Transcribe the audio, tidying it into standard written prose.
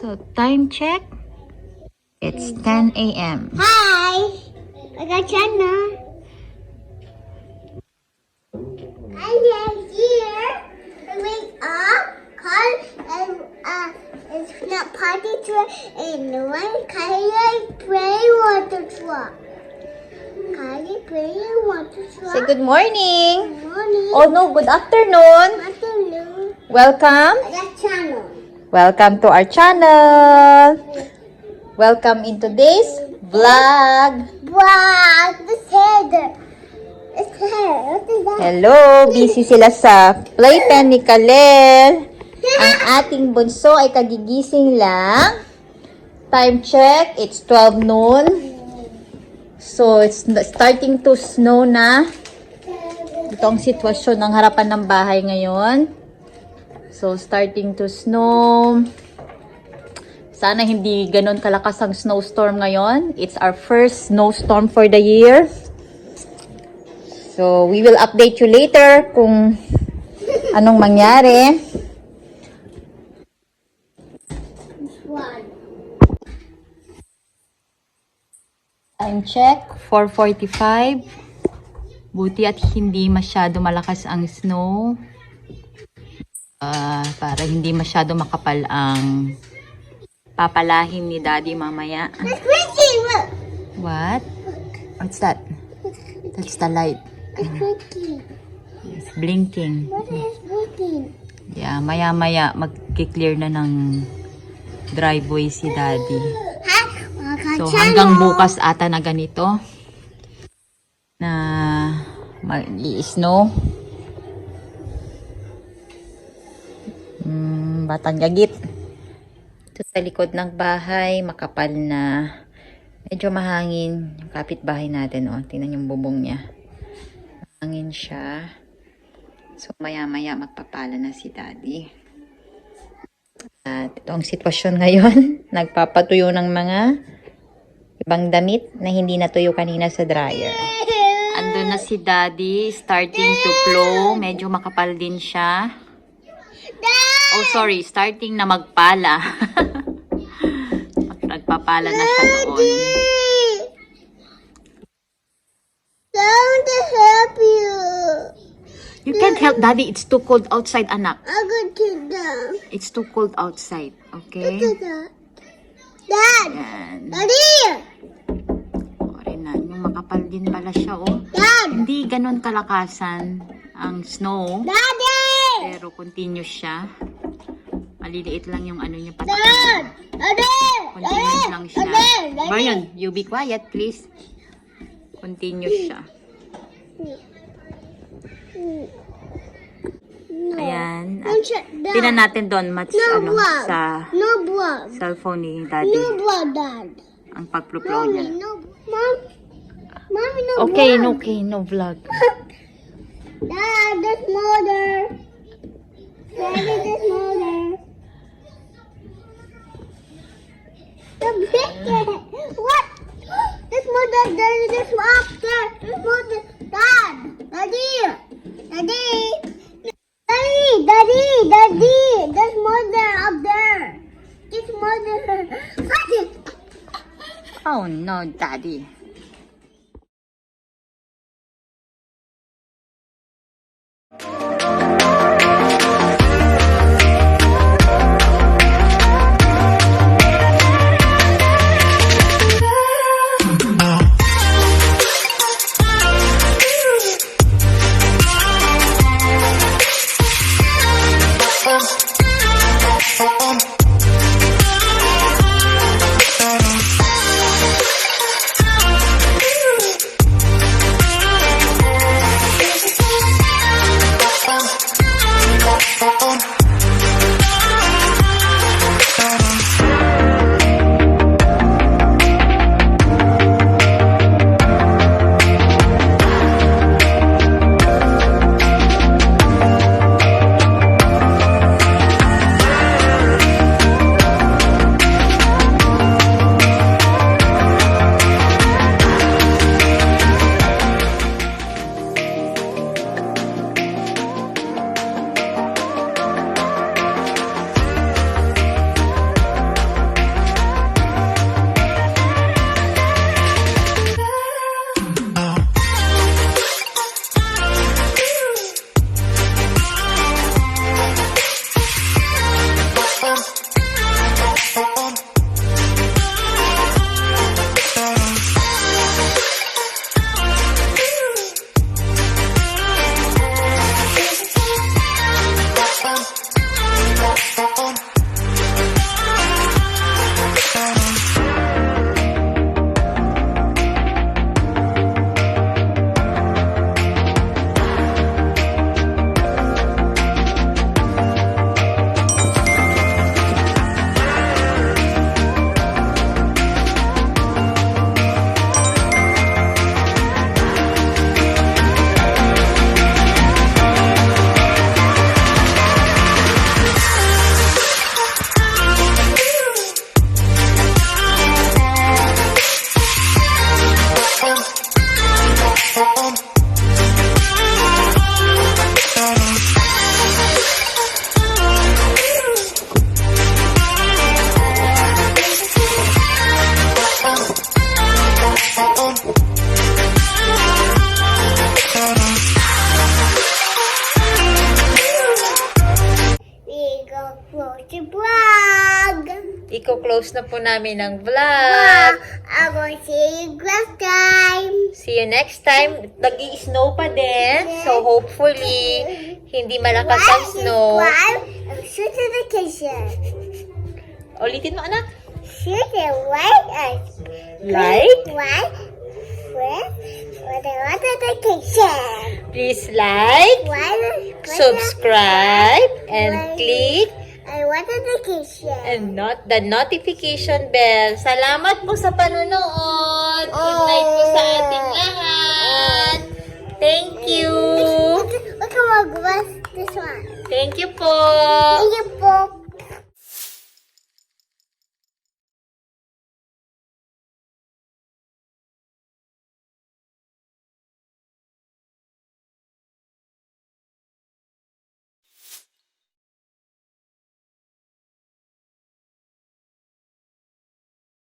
So, time check. It's 10 a.m. Hi! I got China. I'm here. I wake up, call, and it's not party truck, and one Kylie pray water truck. Kylie pray water truck. Say good morning. Good morning. Oh no, good afternoon. Afternoon. Welcome. I got channel. Welcome to our channel. Welcome in today's vlog. Wow, this head. It's hair. What is that? Hello, busy sila sa playpen ni Kalel. Ang ating bunso ay kagigising lang. Time check, it's 12 noon. So, it's starting to snow na. Ito ang sitwasyon ng harapan ng bahay ngayon. So, starting to snow. Sana hindi ganun kalakas ang snowstorm ngayon. It's our first snowstorm for the year. So, we will update you later kung anong mangyari. Time check, 4:45. Buti at hindi masyado malakas ang snow. Para hindi masyado makapal ang papalahin ni Daddy mamaya. It's creaky. Look. What? What's that? That's the light. It's creaky. It's blinking. What is blinking? Yeah, maya-maya mag-clear na ng driveway si Daddy. Ha? So, hanggang bukas ata na ganito na mag-i-snow. Batang gagit. Ito sa likod ng bahay, makapal na. Medyo mahangin. Yung kapitbahay natin, oh. Tingnan yung bubong niya. Mahangin siya. So, maya-maya magpapala na si Daddy. At ito ang sitwasyon ngayon. Nagpapatuyo ng mga ibang damit na hindi natuyo kanina sa dryer. Andun na si Daddy, starting to blow. Medyo makapal din siya. Oh, sorry. Starting na magpala. Nagpapala na siya doon. Down to help you. You can't help, Daddy. It's too cold outside, anak. I'm going to down. It's too cold outside. Okay? Dad. Yan. Daddy. O, Renan, yung makapal din pala siya, oh. Dad. Hindi ganon kalakasan ang snow. Daddy. Pero continuous siya. Maliliit lang yung ano niya Dad. patak. Daddy. Continuous lang siya. Daddy. Brian, you be quiet, please. Continuous siya. Ayan. At tingnan natin doon match ano, sa No blood. cellphone ni Daddy. No blood, Dad. Ang pagplo-flow niya. No, Mom. Mommy, no Okay, blood. okay, no vlog. Dad, this mother. Daddy, this mother. The biscuit. What? This mother, Daddy, this after. This mother, Dad. Daddy. Daddy. Daddy, Daddy, Daddy. This mother up there. This mother. Oh no, Daddy. magpo-post na po namin ng vlog. I will see you next time. See you next time. Nag-i-snow pa din. So, hopefully, hindi malakas ang snow. Shoot in the kitchen. Ulitin mo, anak. Shoot it right. Like. Right. With the water kitchen. Please like, subscribe, and click I wanted the kitchen. and the notification bell. Salamat po sa panunood. Good night po sa ating lahat. Thank you. Look at my glass. This one. Thank you po.